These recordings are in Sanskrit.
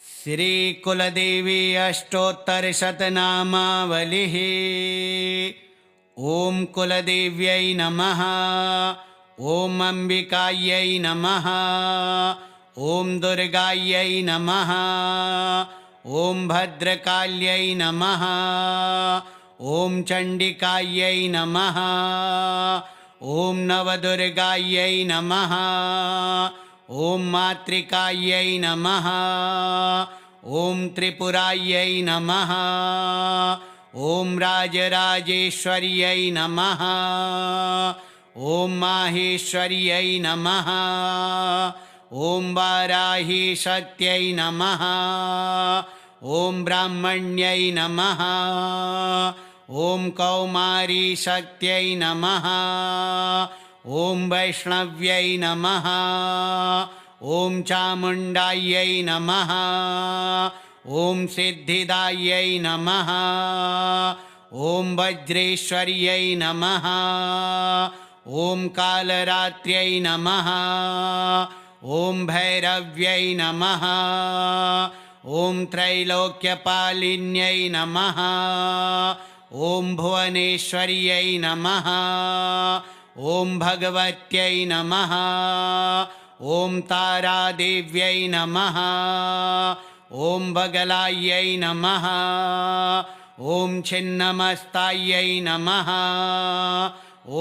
श्रीकुलदेवी अष्टोत्तरशतनामावलिः। ॐ कुलदेव्यै नमः। ॐ अम्बिकायै नमः। ॐ दुर्गायै नमः। ॐ भद्रकाल्यै नमः। ॐ चण्डिकायै नमः। ॐ नवदुर्गायै नमः। ॐ मातृकायै नमः। ॐ त्रिपुरायै नमः। ॐ राजराजेश्वर्यै नमः। ॐ माहेश्वर्यै नमः। ॐ वाराहीशक्त्यै नमः। ॐ ब्राह्मण्यै नमः। ॐ कौमारीशक्त्यै नमः। ॐ वैष्णव्यै नमः। ॐ चामुण्डायै नमः। ॐ सिद्धिदायै नमः। ॐ वज्रेश्वर्यै नमः। ॐ कालरात्र्यै नमः। ॐ भैरव्यै नमः। ॐ त्रैलोक्यपालिन्यै नमः। ॐ भुवनेश्वर्यै नमः। ॐ भगवत्यै नमः। ॐ तारादेव्यै नमः। ॐ बगलायै नमः। ॐ छिन्नमस्तायै नमः।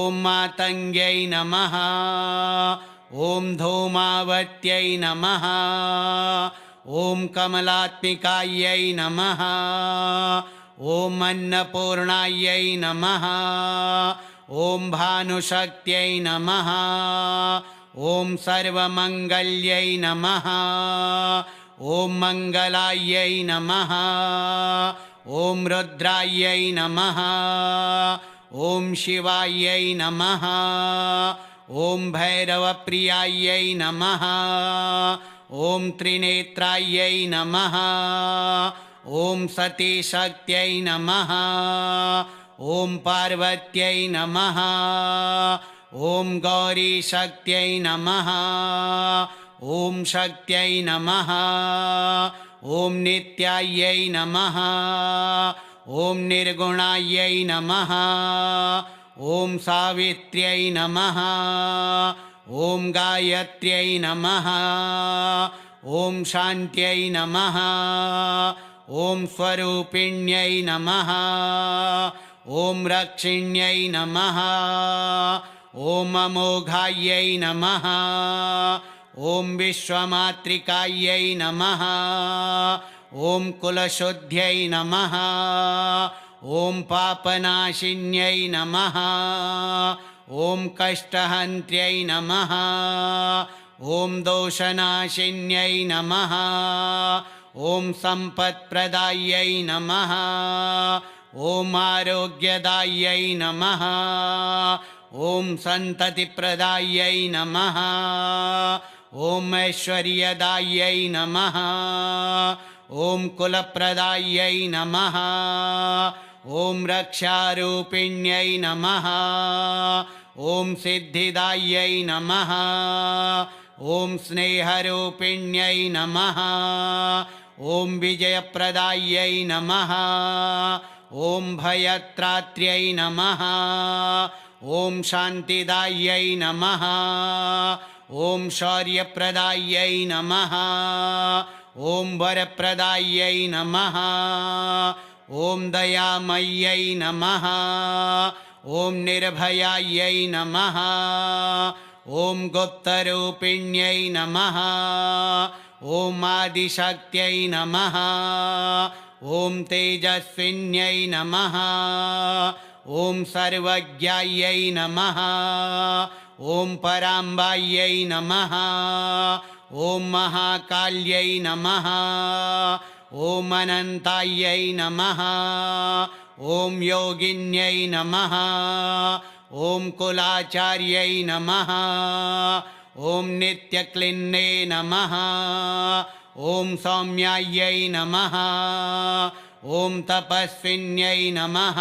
ॐ मातङ्ग्यै नमः। ॐ धूमावत्यै नमः। ॐ कमलात्मिकायै नमः। ॐ अन्नपूर्णायै नमः। ॐ भानुशक्त्यै नमः। ॐ सर्वमङ्गल्यै नमः। ॐ मङ्गलायै नमः। ॐ रुद्रायै नमः। ॐ शिवायै नमः। ॐ भैरवप्रियायै नमः। ॐ त्रिनेत्रायै नमः। ॐ सतीशक्त्यै नमः। ॐ पार्वत्यै नमः। ॐ गौरीशक्त्यै नमः। ॐ शक्त्यै नमः। ॐ नित्यायै नमः। ॐ निर्गुणायै नमः। ॐ सावित्र्यै नमः। ॐ गायत्र्यै नमः। ॐ शान्त्यै नमः। ॐ स्वरूपिण्यै नमः। ॐ रक्षिण्यै नमः। ॐ अमोघायै नमः। ॐ विश्वमातृकायै नमः। ॐ कुलशुद्ध्यै नमः। ॐ पापनाशिन्यै नमः। ॐ कष्टहन्त्र्यै नमः। ॐ दोषनाशिन्यै नमः। ॐ सम्पत्प्रदायै नमः। ॐ आरोग्यदायै नमः। ॐ सन्ततिप्रदायै नमः। ॐ ऐश्वर्यदायै नमः। ॐ कुलप्रदायै नमः। ॐ रक्षारूपिण्यै नमः। ॐ सिद्धिदायै नमः। ॐ स्नेहरूपिण्यै नमः। ॐ विजयप्रदायै नमः। ॐ भयत्रात्र्यै नमः। ॐ शान्तिदायै नमः। ॐ शौर्यप्रदायै नमः। ॐ वरप्रदायै नमः। ॐ दयामय्यै नमः। ॐ निर्भयायै नमः। ॐ गुप्तरूपिण्यै नमः। ॐ आदिशक्त्यै नमः। ॐ तेजस्विन्यै नमः। ॐ सर्वज्ञायै नमः। ॐ पराम्बायै नमः। ॐ महाकाल्यै नमः। ॐ अनन्तायै नमः। ॐ योगिन्यै नमः। ॐ कुलाचार्यै नमः। ॐ नित्यक्लिन्ने नमः। ॐ सौम्यायै नमः। ॐ तपस्विन्यै नमः।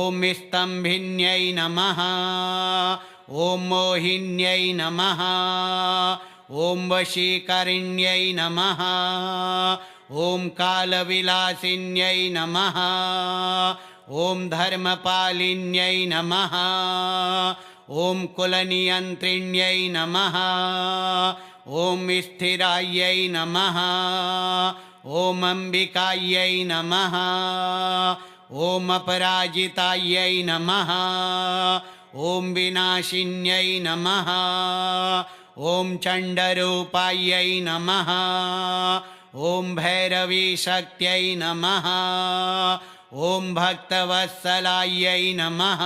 ॐ स्तम्भिन्यै नमः। ॐ मोहिन्यै नमः। ॐ वशीकरिण्यै नमः ॐ कालविलासिन्यै नमः ॐ धर्मपालिन्यै नमः ॐ कुलनियन्त्रिण्यै नमः ॐ स्थिरायै नमः ॐ अम्बिकायै नमः ॐ अपराजितायै नमः ॐ विनाशिन्यै नमः ॐ चण्डरूपायै नमः ॐ भैरवीशक्त्यै नमः ॐ भक्तवत्सलायै नमः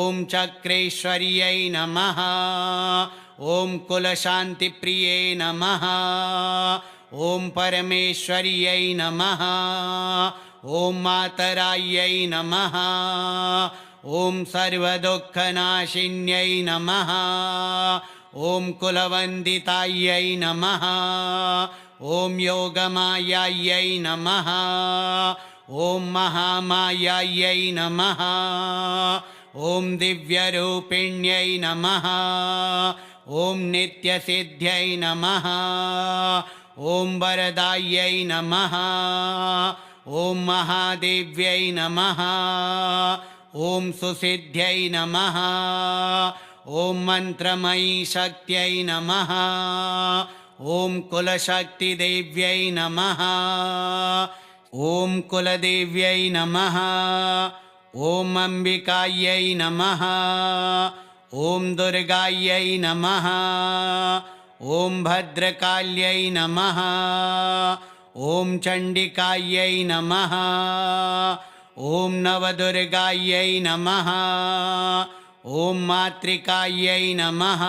ॐ चक्रेश्वर्यै नमः ॐ कुलशान्तिप्रिये नमः ॐ परमेश्वर्यै नमः ॐ मातरायै नमः ॐ सर्वदुःखनाशिन्यै नमः ॐ कुलवन्दितायै नमः ॐ योगमायायै नमः ॐ महामायायै नमः ॐ दिव्यरूपिण्यै नमः ॐ नित्यसिद्ध्यै नमः ॐ वरदायै नमः ॐ महादेव्यै नमः ॐ सुसिद्ध्यै नमः ॐ मन्त्रमयी शक्त्यै नमः ॐ कुलशक्तिदेव्यै नमः ॐ कुलदेव्यै नमः ॐ अम्बिकायै नमः ॐ दुर्गायै नमः ॐ भद्रकाल्यै नमः ॐ चण्डिकायै नमः ॐ नवदुर्गायै नमः ॐ मातृकायै नमः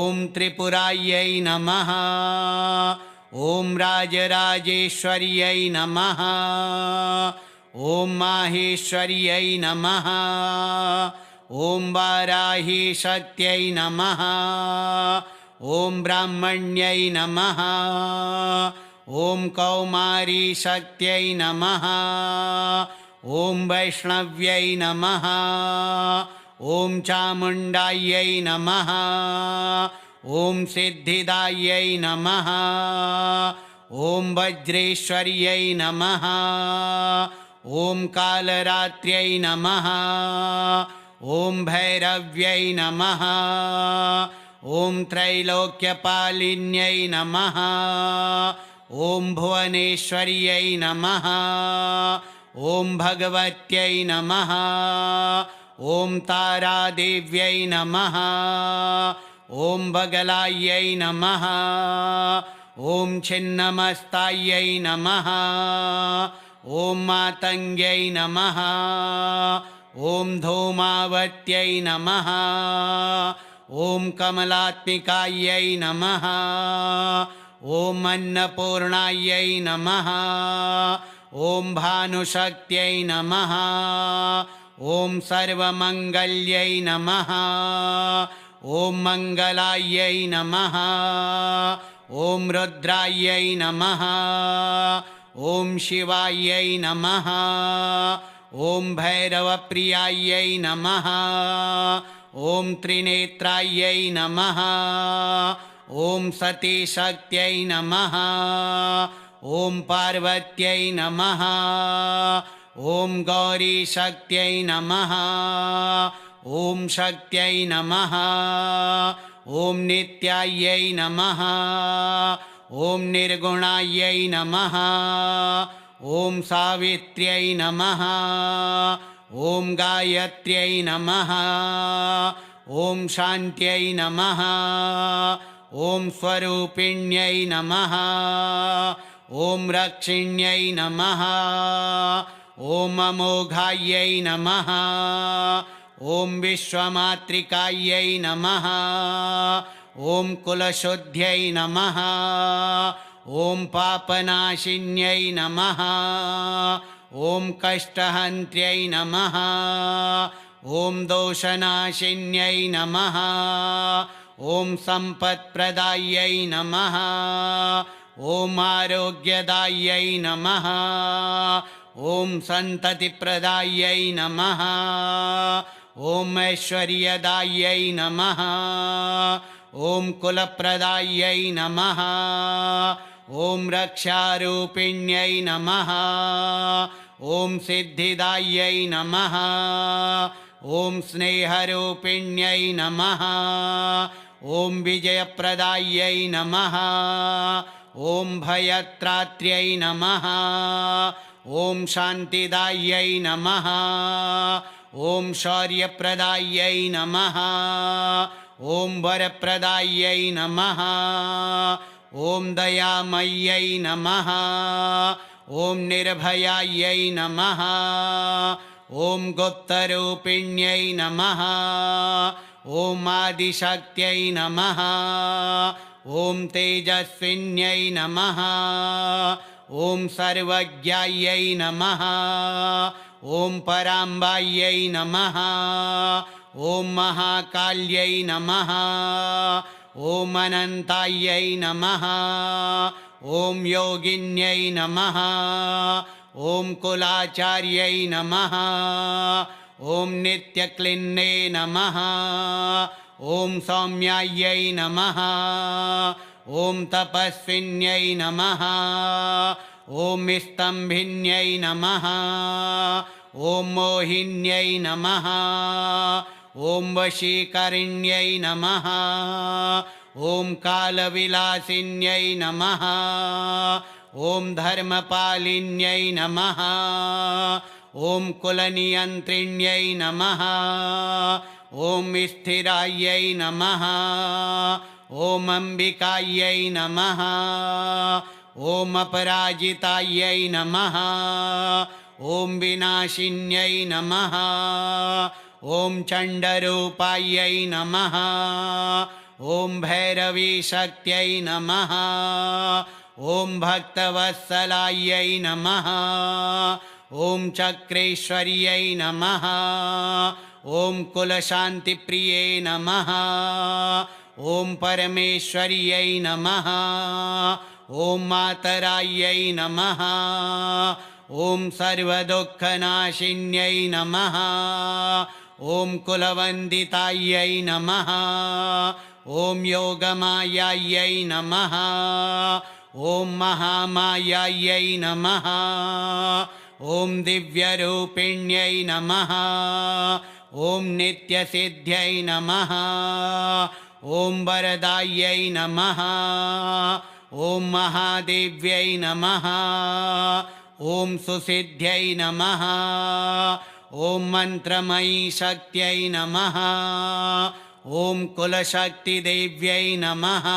ॐ त्रिपुरायै नमः ॐ राजराजेश्वर्यै नमः ॐ माहेश्वर्यै नमः ॐ वाराहीशक्त्यै नमः ॐ ब्राह्मण्यै नमः ॐ कौमारीशक्त्यै नमः ॐ वैष्णव्यै नमः ॐ चामुण्डायै नमः ॐ सिद्धिदायै नमः ॐ वज्रेश्वर्यै नमः ॐ कालरात्र्यै नमः ॐ भैरव्यै नमः ॐ त्रैलोक्यपालिन्यै नमः ॐ भुवनेश्वर्यै नमः ॐ भगवत्यै नमः ॐ तारादेव्यै नमः ॐ बगलायै नमः ॐ छिन्नमस्तायै नमः ॐ मातङ्ग्यै नमः ॐ धूमावत्यै नमः ॐ कमलात्मिकायै नमः ॐ अन्नपूर्णायै नमः ॐ भानुशक्त्यै नमः ॐ सर्वमङ्गल्यै नमः ॐ मङ्गलायै नमः ॐ रुद्रायै नमः ॐ शिवायै नमः ॐ भैरवप्रियायै नमः ॐ त्रिनेत्रायै नमः ॐ सतीशक्त्यै नमः ॐ पार्वत्यै नमः ॐ गौरीशक्त्यै नमः ॐ शक्त्यै नमः ॐ नित्यायै नमः ॐ निर्गुणायै नमः ॐ सावित्र्यै नमः ॐ गायत्र्यै नमः ॐ शान्त्यै नमः ॐ स्वरूपिण्यै नमः ॐ रक्षिण्यै नमः ॐ अमोघायै नमः ॐ विश्वमातृकायै नमः ॐ कुलशुद्ध्यै नमः ॐ पापनाशिन्यै नमः ॐ कष्टहन्त्र्यै नमः ॐ दोषनाशिन्यै नमः ॐ सम्पत्प्रदायै नमः ॐ आरोग्यदायै नमः ॐ सन्ततिप्रदायै नमः ॐ ऐश्वर्यदायै नमः ॐ कुलप्रदायै नमः ॐ रक्षारूपिण्यै नमः ॐ सिद्धिदायै नमः ॐ स्नेहरूपिण्यै नमः ॐ विजयप्रदायै नमः ॐ भयत्रात्र्यै नमः ॐ शान्तिदायै नमः ॐ शौर्यप्रदायै नमः ॐ वरप्रदायै नमः ॐ दयामय्यै नमः ॐ निर्भयायै नमः ॐ गुप्तरूपिण्यै नमः ॐ आदिशक्त्यै नमः ॐ तेजस्विन्यै नमः ॐ सर्वज्ञायै नमः ॐ पराम्बायै नमः ॐ महाकाल्यै नमः ॐ अनन्तायै नमः ॐ योगिन्यै नमः ॐ कुलाचार्यै नमः ॐ नित्यक्लिन्ने नमः ॐ सौम्यायै नमः ॐ तपस्विन्यै नमः ॐ स्तम्भिन्यै नमः ॐ मोहिन्यै नमः ॐ वशीकरिण्यै नमः ॐ कालविलासिन्यै नमः ॐ धर्मपालिन्यै नमः ॐ कुलनियन्त्रिण्यै नमः ॐ स्थिरायै नमः ॐ अम्बिकायै नमः ॐ अपराजितायै नमः ॐ विनाशिन्यै नमः ॐ चण्डरूपायै नमः ॐ भैरवीशक्त्यै नमः ॐ भक्तवत्सलायै नमः ॐ चक्रेश्वर्यै नमः ॐ कुलशान्तिप्रिये नमः ॐ परमेश्वर्यै नमः ॐ मातरायै नमः ॐ सर्वदुःखनाशिन्यै नमः ॐ कुलवन्दितायै नमः ॐ योगमायायै नमः ॐ महामायायै नमः ॐ दिव्यरूपिण्यै नमः ॐ नित्यसिद्ध्यै नमः ॐ वरदायै नमः ॐ महादेव्यै नमः ॐ सुसिद्ध्यै नमः ॐ मन्त्रमयी शक्त्यै नमः ॐ कुलशक्तिदेव्यै नमः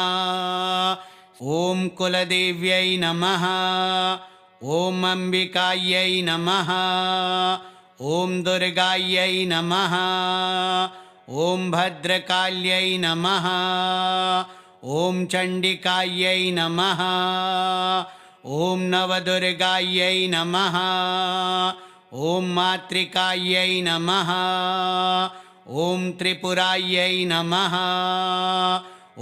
ॐ कुलदेव्यै नमः ॐ अम्बिकायै नमः ॐ दुर्गायै नमः ॐ भद्रकाल्यै नमः ॐ चण्डिकायै नमः ॐ नवदुर्गायै नमः ॐ मातृकायै नमः ॐ त्रिपुरायै नमः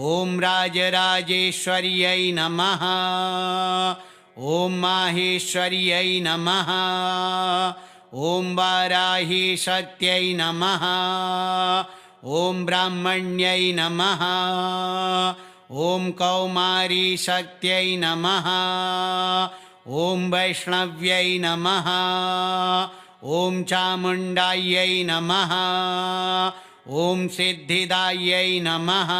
ॐ राजराजेश्वर्यै नमः ॐ माहेश्वर्यै नमः ॐ वाराहीशक्त्यै नमः ॐ ब्राह्मण्यै नमः ॐ कौमारीशक्त्यै नमः ॐ वैष्णव्यै नमः ॐ चामुण्डायै नमः ॐ सिद्धिदायै नमः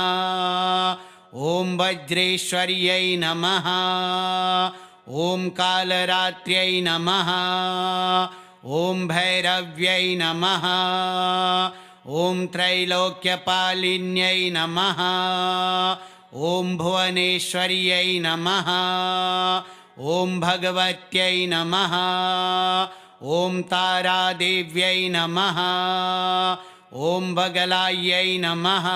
ॐ वज्रेश्वर्यै नमः ॐ कालरात्र्यै नमः ॐ भैरव्यै नमः ॐ त्रैलोक्यपालिन्यै नमः ॐ भुवनेश्वर्यै नमः ॐ भगवत्यै नमः ॐ तारादेव्यै नमः ॐ बगलायै नमः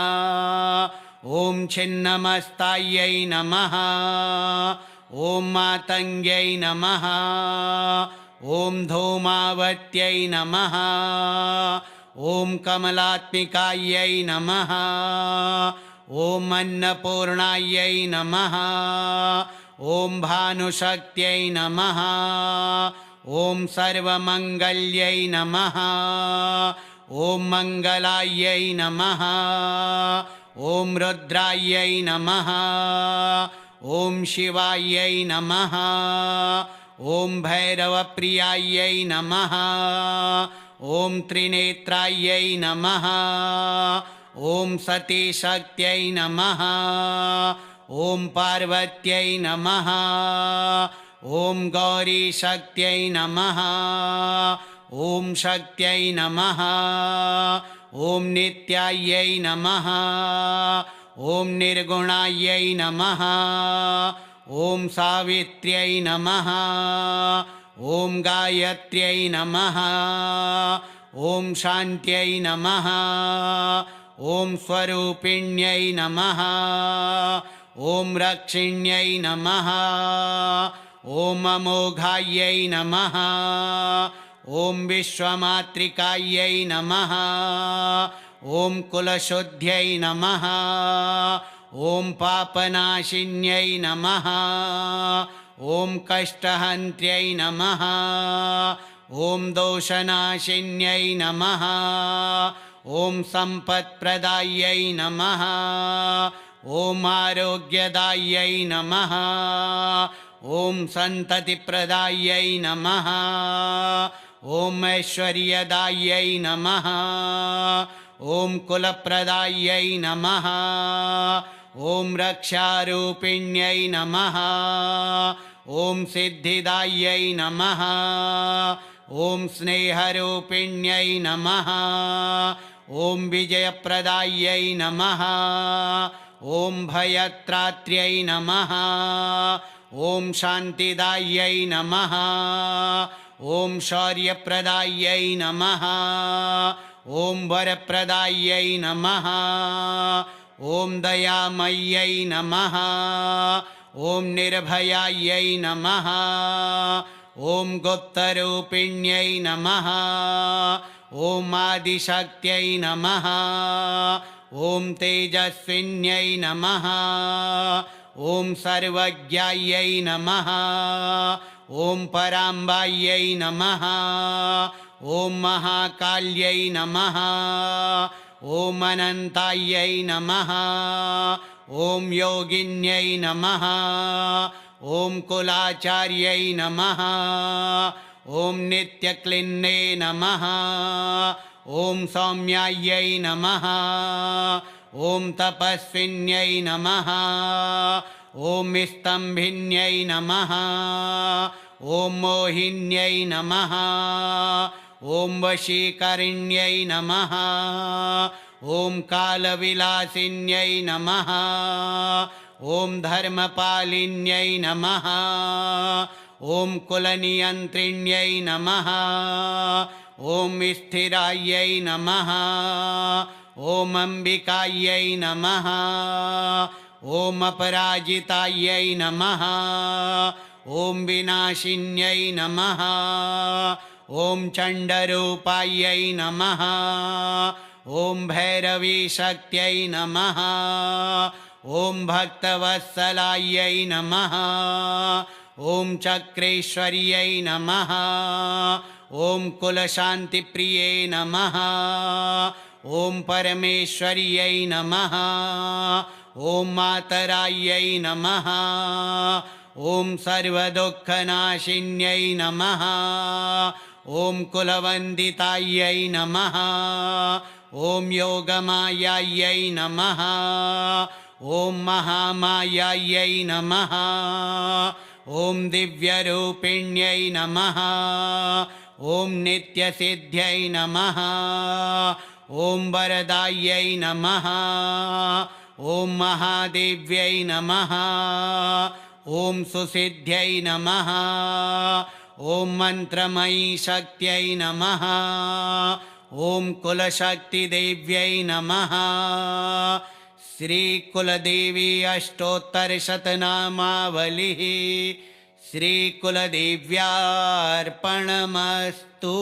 ॐ छिन्नमस्तायै नमः ॐ मातङ्ग्यै नमः ॐ धूमावत्यै नमः ॐ कमलात्मिकायै नमः ॐ अन्नपूर्णायै नमः ॐ भानुशक्त्यै नमः ॐ सर्वमङ्गल्यै नमः ॐ मङ्गलायै नमः ॐ रुद्रायै नमः ॐ शिवायै नमः ॐ भैरवप्रियायै नमः ॐ त्रिनेत्रायै नमः ॐ सतीशक्त्यै नमः ॐ पार्वत्यै नमः ॐ गौरीशक्त्यै नमः ॐ शक्त्यै नमः ॐ नित्यायै नमः ॐ निर्गुणायै नमः ॐ सावित्र्यै नमः ॐ गायत्र्यै नमः ॐ शान्त्यै नमः ॐ स्वरूपिण्यै नमः ॐ रक्षिण्यै नमः ॐ अमोघायै नमः ॐ विश्वमातृकायै नमः ॐ कुलशुद्ध्यै नमः ॐ पापनाशिन्यै नमः ॐ कष्टहन्त्र्यै नमः ॐ दोषनाशिन्यै नमः ॐ सम्पत्प्रदायै नमः ॐ आरोग्यदायै नमः ॐ सन्ततिप्रदायै नमः ॐ ऐश्वर्यदायै नमः ॐ कुलप्रदायै नमः ॐ रक्षारूपिण्यै नमः ॐ सिद्धिदायै नमः ॐ स्नेहरूपिण्यै नमः ॐ विजयप्रदायै नमः ॐ भयत्रात्र्यै नमः ॐ शान्तिदायै नमः ॐ शौर्यप्रदायै नमः ॐ वरप्रदायै नमः ॐ दयामय्यै नमः ॐ निर्भयायै नमः ॐ गुप्तरूपिण्यै नमः ॐ आदिशक्त्यै नमः ॐ तेजस्विन्यै नमः ॐ सर्वज्ञायै नमः ॐ पराम्बायै नमः ॐ महाकाल्यै नमः ॐ अनन्तायै नमः ॐ योगिन्यै नमः ॐ कुलाचार्यै नमः ॐ नित्यक्लिन्ने नमः ॐ सौम्यायै नमः ॐ तपस्विन्यै नमः ॐ स्तम्भिन्यै नमः ॐ मोहिन्यै नमः ॐ वशीकरिण्यै नमः ॐ कालविलासिन्यै नमः ॐ धर्मपालिन्यै नमः ॐ कुलनियन्त्रिण्यै नमः ॐ स्थिरायै नमः ॐ अम्बिकायै नमः ॐ अपराजितायै नमः ॐ विनाशिन्यै नमः ॐ चण्डरूपायै नमः ॐ भैरवीशक्त्यै नमः ॐ भक्तवत्सलायै नमः ॐ चक्रेश्वर्यै नमः ॐ कुलशान्तिप्रिये नमः ॐ परमेश्वर्यै नमः ॐ मातरायै नमः ॐ सर्वदुःखनाशिन्यै नमः ॐ कुलवन्दितायै नमः ॐ योगमायायै नमः ॐ महामायायै नमः ॐ दिव्यरूपिण्यै नमः ॐ नित्यसिद्ध्यै नमः ॐ वरदायै नमः ॐ महादेव्यै नमः ॐ सुसिद्ध्यै नमः ॐ मन्त्रमयी शक्त्यै नमः ॐ कुलशक्तिदेव्यै नमः श्रीकुलदेवी अष्टोत्तरशतनामावलिः श्रीकुलदेव्यार्पणमस्तु।